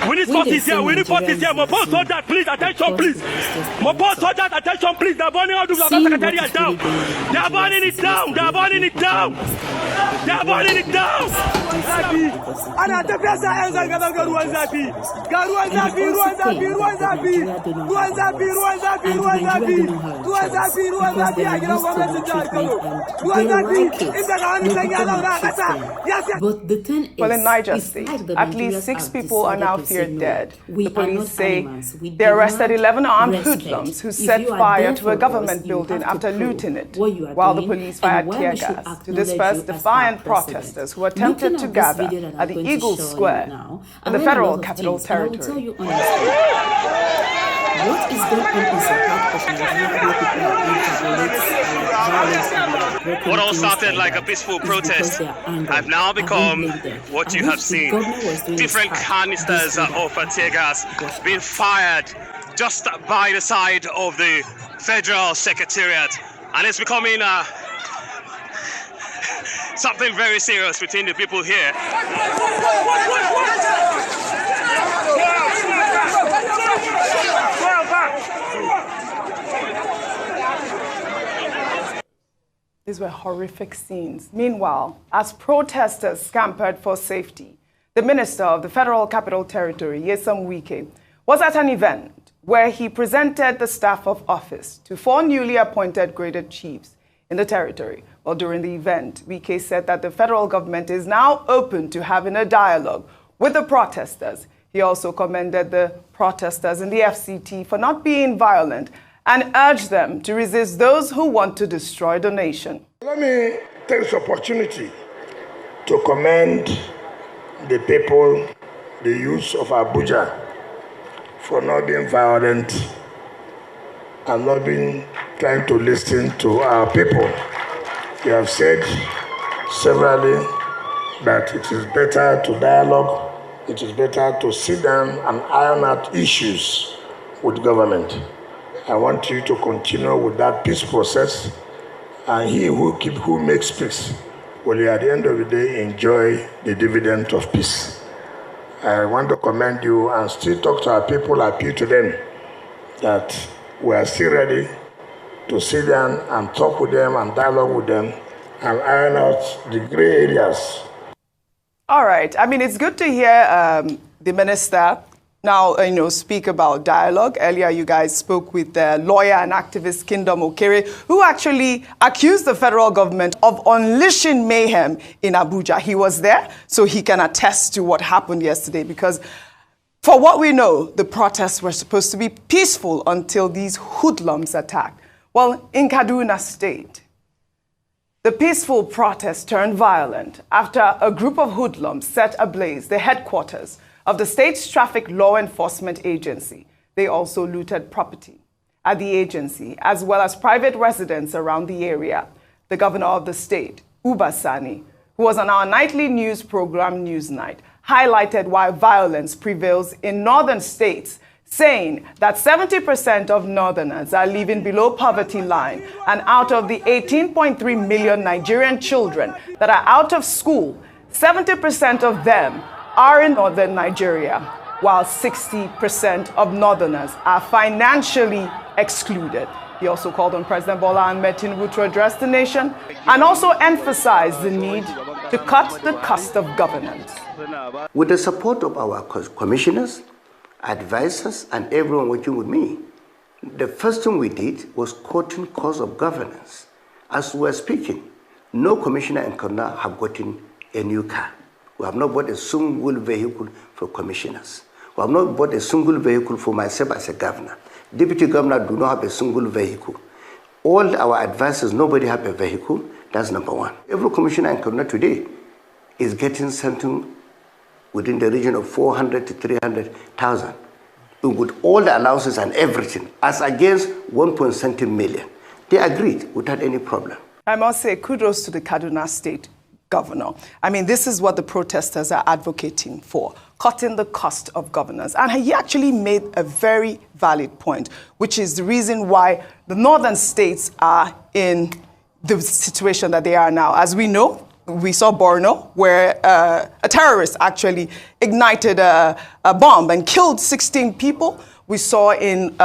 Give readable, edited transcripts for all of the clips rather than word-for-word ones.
We need forces here. We need forces here. More soldiers, please. Attention, please. More soldiers, attention, please. They're burning out the secretariat down. They're burning it down. They're burning it down. They're burning it down. Ana tafesa enza gadogo Rwanzabi. Rwanzabi. But the thing is, well, in Niger State, at least 6 people are now feared dead. The police say they arrested 11 armed hoodlums who set fire to a government building after looting it, while the police fired tear gas to disperse defiant protesters who attempted to gather at the Eagle Square in the federal capital territory. What is going on is a part of Nigeria. What all started like a peaceful protest have now become what you have seen. Different canisters of tear gas being fired just by the side of the Federal Secretariat. And it's becoming something very serious between the people here. These were horrific scenes. Meanwhile, as protesters scampered for safety, the minister of the Federal Capital Territory, Nyesom Wike, was at an event where he presented the staff of office to 4 newly appointed graded chiefs in the territory. Well, during the event, Wike said that the federal government is now open to having a dialogue with the protesters. He also commended the protesters in the FCT for not being violent and urged them to resist those who want to destroy the nation. Let me take this opportunity to commend the people, the youth of Abuja, for not being violent and not being trying to listen to our people. You have said severally that it is better to dialogue, it is better to sit down and iron out issues with government. I want you to continue with that peace process, and he who makes peace will at the end of the day enjoy the dividend of peace. I want to commend you and still talk to our people, appeal to them that we are still ready to sit down and talk with them and dialogue with them and iron out the gray areas. All right. I mean, it's good to hear the minister now, speak about dialogue. Earlier, you guys spoke with the lawyer and activist Kingdom Okere, who actually accused the federal government of unleashing mayhem in Abuja. He was there, so he can attest to what happened yesterday, because for what we know, the protests were supposed to be peaceful until these hoodlums attacked. Well, in Kaduna State, the peaceful protest turned violent after a group of hoodlums set ablaze the headquarters of the state's traffic law enforcement agency. They also looted property at the agency, as well as private residents around the area. The governor of the state, Uba Sani, who was on our nightly news program Newsnight, highlighted why violence prevails in northern states, saying that 70% of northerners are living below poverty line, and out of the 18.3 million Nigerian children that are out of school, 70% of them are in northern Nigeria, while 60% of northerners are financially excluded. He also called on President Bola Ahmed Tinubu to address the nation and also emphasized the need to cut the cost of governance. With the support of our commissioners, advisors, and everyone working with me, the first thing we did was cutting cost of governance. As we were speaking, no commissioner in Kaduna have gotten a new car. We have not bought a single vehicle for commissioners. We have not bought a single vehicle for myself as a governor. Deputy governor do not have a single vehicle. All our advisors, nobody have a vehicle. That's number one. Every commissioner in Kaduna today is getting something within the region of 400 to 300,000, with all the allowances and everything, as against 1.7 million. They agreed without any problem. I must say kudos to the Kaduna State governor. I mean, this is what the protesters are advocating for, cutting the cost of governance. And he actually made a very valid point, which is the reason why the northern states are in the situation that they are now. As we know, we saw Borno, where a terrorist actually ignited a bomb and killed 16 people. We saw in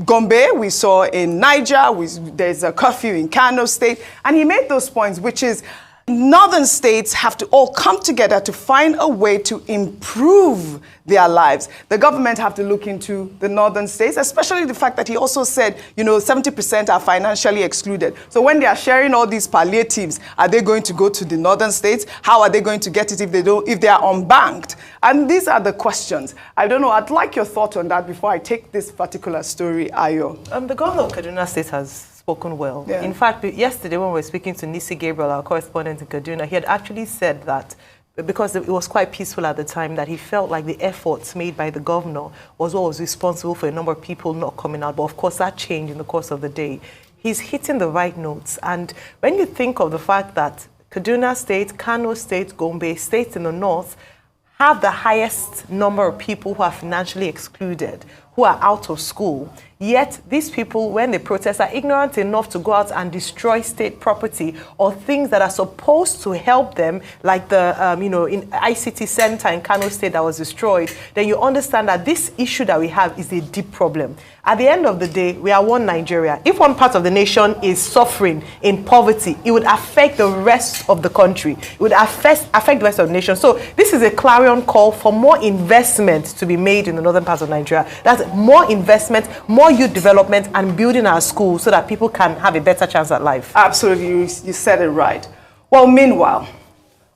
Gombe, we saw in Niger, there's a curfew in Kano State. And he made those points, which is northern states have to all come together to find a way to improve their lives. The government have to look into the northern states, especially the fact that he also said, 70% are financially excluded. So when they are sharing all these palliatives, are they going to go to the northern states? How are they going to get it if they are unbanked? And these are the questions. I don't know, I'd like your thought on that before I take this particular story, Ayo. The governor of Kaduna State has spoken well. Yeah. In fact, yesterday when we were speaking to Nisi Gabriel, our correspondent in Kaduna, he had actually said that because it was quite peaceful at the time, that he felt like the efforts made by the governor was what was responsible for a number of people not coming out. But of course, that changed in the course of the day. He's hitting the right notes. And when you think of the fact that Kaduna State, Kano State, Gombe states in the north have the highest number of people who are financially excluded, who are out of school. Yet these people, when they protest, are ignorant enough to go out and destroy state property or things that are supposed to help them, like the in ICT center in Kano State that was destroyed. Then you understand that this issue that we have is a deep problem. At the end of the day, we are one Nigeria. If one part of the nation is suffering in poverty, it would affect the rest of the country. It would affect the rest of the nation. So this is a clarion call for more investment to be made in the northern parts of Nigeria. That's more investment, more youth development, and building our schools so that people can have a better chance at life. Absolutely, you said it right. Well, meanwhile,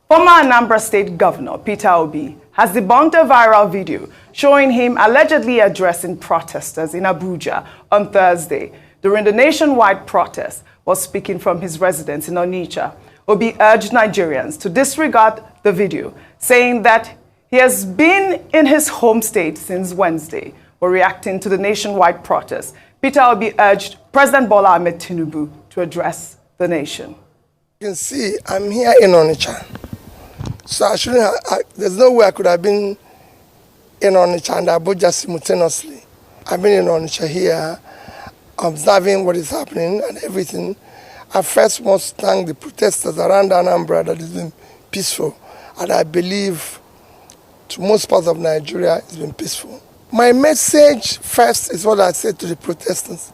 former Anambra State Governor Peter Obi has debunked a viral video showing him allegedly addressing protesters in Abuja on Thursday during the nationwide protest while speaking from his residence in Onitsha. Obi urged Nigerians to disregard the video, saying that he has been in his home state since Wednesday. While reacting to the nationwide protest, Peter Obi urged President Bola Ahmed Tinubu to address the nation. You can see I'm here in Onitsha. So I shouldn't have, there's no way I could have been in Onitsha and Abuja simultaneously. I've been in Onitsha here, observing what is happening and everything. I first must thank the protesters around Anambra that has been peaceful. And I believe to most parts of Nigeria it's been peaceful. My message first is what I said to the protestants,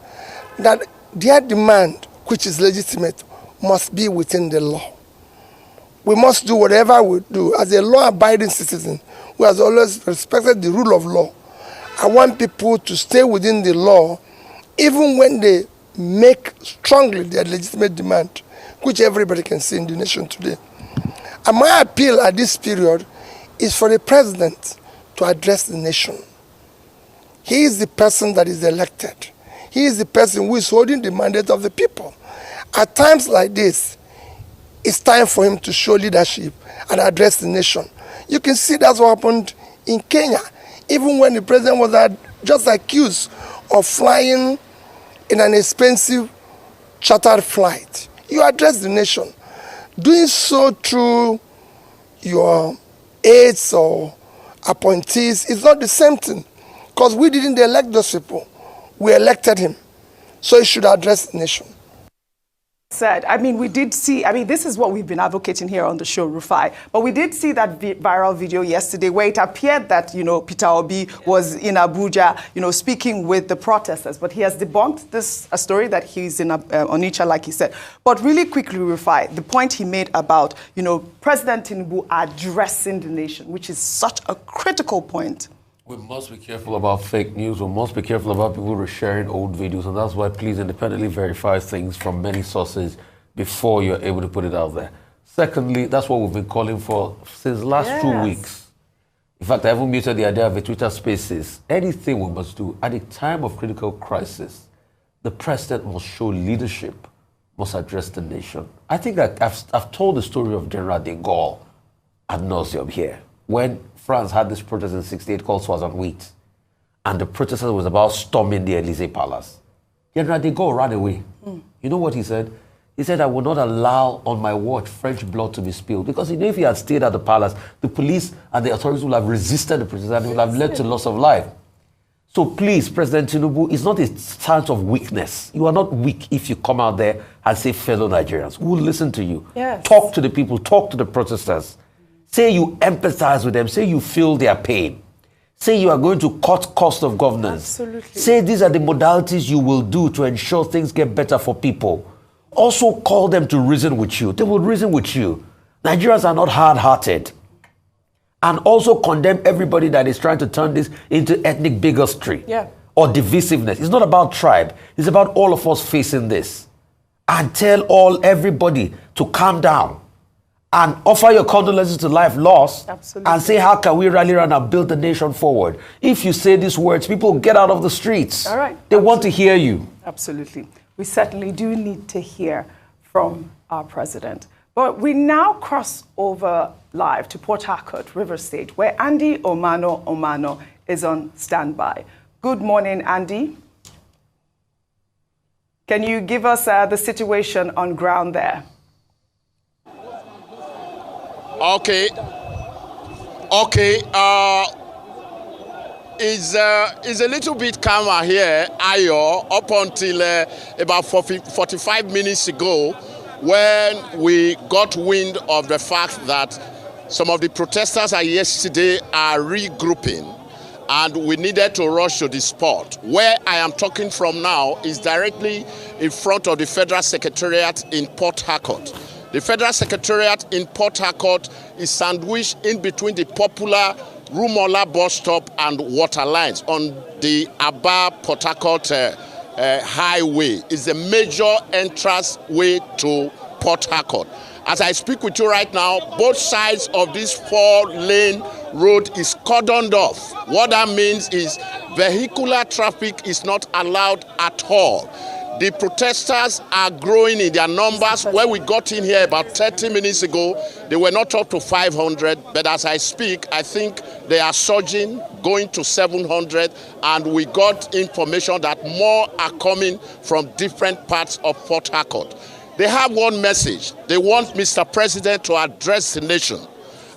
that their demand, which is legitimate, must be within the law. We must do whatever we do. As a law-abiding citizen who has always respected the rule of law, I want people to stay within the law even when they make strongly their legitimate demand, which everybody can see in the nation today. And my appeal at this period is for the president to address the nation. He is the person that is elected. He is the person who is holding the mandate of the people. At times like this, it's time for him to show leadership and address the nation. You can see that's what happened in Kenya. Even when the president was just accused of flying in an expensive chartered flight, you address the nation. Doing so through your aides or appointees is not the same thing. Because we didn't elect those people. We elected him. So he should address the nation. We did see, this is what we've been advocating here on the show, Rufai, but we did see that viral video yesterday where it appeared that, Peter Obi was in Abuja, speaking with the protesters, but he has debunked this story that he's in Onitsha, like he said. But really quickly, Rufai, the point he made about, President Tinubu addressing the nation, which is such a critical point. We must be careful about fake news. We must be careful about people who are sharing old videos. And that's why please independently verify things from many sources before you're able to put it out there. Secondly, that's what we've been calling for since last 2 weeks. In fact, I haven't muted the idea of a Twitter Spaces. Anything we must do at a time of critical crisis, the president must show leadership, must address the nation. I think that I've told the story of General de Gaulle ad nauseum here. When France had this protest in 68 called Swazan Wheat, and the protesters was about storming the Élysée Palace. General de Gaulle ran away. You know what he said? He said, I will not allow on my watch French blood to be spilled. Because he knew if he had stayed at the palace, the police and the authorities would have resisted the protesters and it would have led to loss of life. So please, President Tinubu, it's not a stance of weakness. You are not weak if you come out there and say, fellow Nigerians, we'll listen to you. Yes. Talk to the people, talk to the protesters. Say you empathize with them, say you feel their pain. Say you are going to cut cost of governance. Absolutely. Say these are the modalities you will do to ensure things get better for people. Also call them to reason with you. They will reason with you. Nigerians are not hard-hearted. And also condemn everybody that is trying to turn this into ethnic bigotry or divisiveness. It's not about tribe. It's about all of us facing this. And tell everybody to calm down and offer your condolences to life lost. Absolutely. And say, how can we rally around and build the nation forward? If you say these words, people get out of the streets. All right. They want to hear you. Absolutely. We certainly do need to hear from our president. But we now cross over live to Port Harcourt, River State, where Andy Omano is on standby. Good morning, Andy. Can you give us the situation on ground there? Okay. It's a little bit calmer here, Ayo, up until about 45 minutes ago, when we got wind of the fact that some of the protesters yesterday are regrouping, and we needed to rush to the spot. Where I am talking from now is directly in front of the Federal Secretariat in Port Harcourt. The Federal Secretariat in Port Harcourt is sandwiched in between the popular Rumola bus stop and water lines on the Aba-Port Harcourt highway. It's a major entrance way to Port Harcourt. As I speak with you right now, both sides of this 4-lane road is cordoned off. What that means is vehicular traffic is not allowed at all. The protesters are growing in their numbers. When we got in here about 30 minutes ago, they were not up to 500, but as I speak, I think they are surging, going to 700, and we got information that more are coming from different parts of Port Harcourt. They have one message. They want Mr. President to address the nation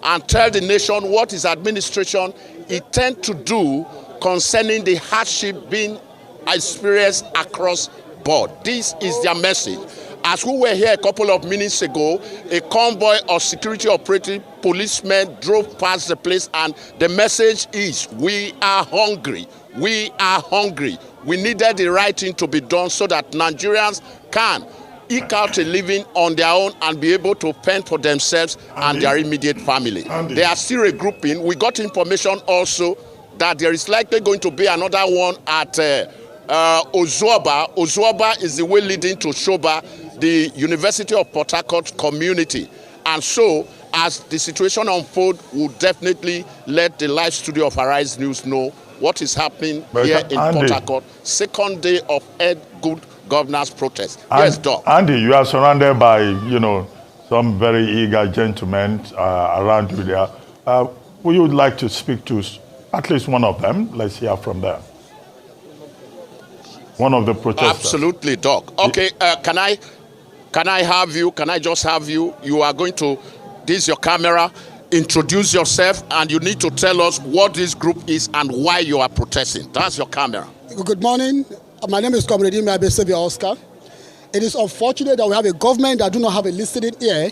and tell the nation what his administration intends to do concerning the hardship being experienced across board. This is their message. As we were here a couple of minutes ago, a convoy of security operating policemen drove past the place, and the message is, we are hungry. We are hungry. We needed the right thing to be done so that Nigerians can eke out a living on their own and be able to fend for themselves and their immediate family. They are still regrouping. We got information also that there is likely going to be another one at Ozuoba. Ozuoba is the way leading to Shoba, the University of Port Harcourt community. And so, as the situation unfolds, we'll definitely let the live studio of Arise News know what is happening here in Port Harcourt. Second day of good governance protest. Yes, Doc. Andy, you are surrounded by, some very eager gentlemen around you there. Would you like to speak to at least one of them? Let's hear from them. One of the protesters. Absolutely, Doc. Okay, can I have you? Can I just have you? You are going to, this is your camera, introduce yourself, and you need to tell us what this group is and why you are protesting. That's your camera. Good morning. My name is Comrade Abesebi Oscar. It is unfortunate that we have a government that do not have a listening ear.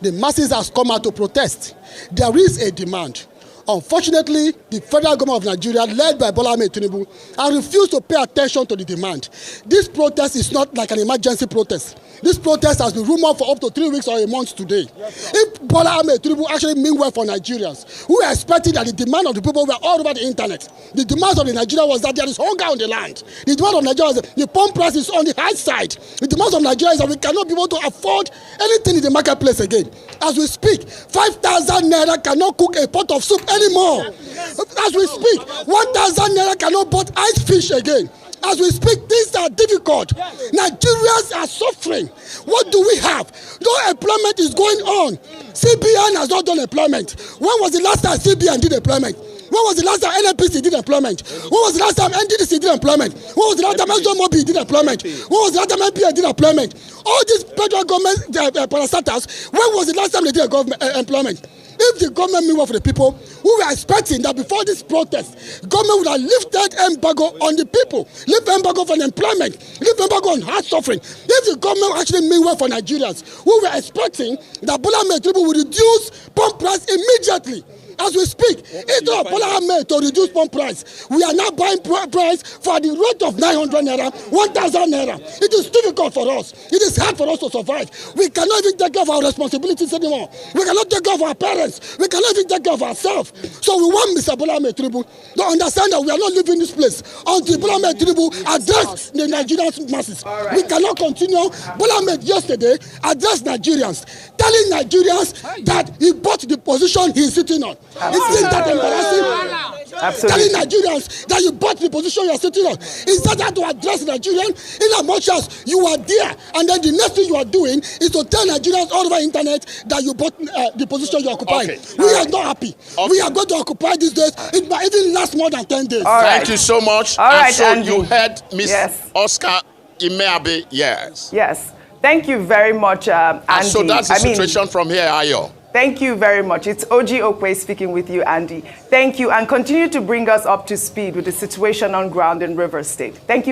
The masses has come out to protest. There is a demand. Unfortunately, the federal government of Nigeria, led by Bola Ahmed Tinubu, has refused to pay attention to the demand. This protest is not like an emergency protest. This protest has been rumored for up to 3 weeks or a month today. If Bola Ahmed Tinubu actually mean well for Nigerians, who are expecting that the demand of the people were all over the internet. The demand of the Nigeria was that there is hunger on the land. The demand of Nigeria was that the pump price is on the high side. The demand of Nigeria is that we cannot be able to afford anything in the marketplace again. As we speak, 5,000 naira cannot cook a pot of soup anymore. As we speak, 1,000 naira cannot buy ice fish again. As we speak, things are difficult. Nigerians are suffering. What do we have? No employment is going on. CBN has not done employment. When was the last time CBN did employment? When was the last time NNPC did employment? When was the last time NDDC did employment? When was the last time ExxonMobil did employment? When was the last time NPA did employment? All these federal government parastatals, when was the last time they did employment? If the government mean well for the people, we were expecting that before this protest, government would have lifted embargo on the people, lift embargo on employment, lift embargo on hard suffering. If the government actually mean well for Nigerians, we were expecting that Bola Ahmed Tinubu would reduce pump price immediately. As we speak, instead of Bola Ahmed to reduce pump price, we are now buying price for the rate of 900 naira, 1,000 naira. It is difficult for us. It is hard for us to survive. We cannot even take care of our responsibilities anymore. We cannot take care of our parents. We cannot even take care of ourselves. So we want Mr. Bola Ahmed Tinubu to understand that we are not leaving this place until Bola Ahmed Tinubu address the Nigerian masses. Right. We cannot continue. Bola Ahmed yesterday addressed Nigerians, telling Nigerians that he bought the position he is sitting on. Isn't that embarrassing? Absolutely. Telling Nigerians that you bought the position you are sitting on. Is that how to address Nigerians? In as much as you are there, and then the next thing you are doing is to tell Nigerians all over the internet that you bought the position you are occupying. Okay. We are not happy. Okay. We are going to occupy these days. It might even last more than 10 days. Thank you so much. All right, so Andy. you heard Miss Yes. Oscar Imeabe, yes. Yes. Thank you very much, Andy. So that's the situation from here, Ayo. Thank you very much. It's OG Okwe speaking with you, Andy. Thank you, and continue to bring us up to speed with the situation on ground in Rivers State. Thank you.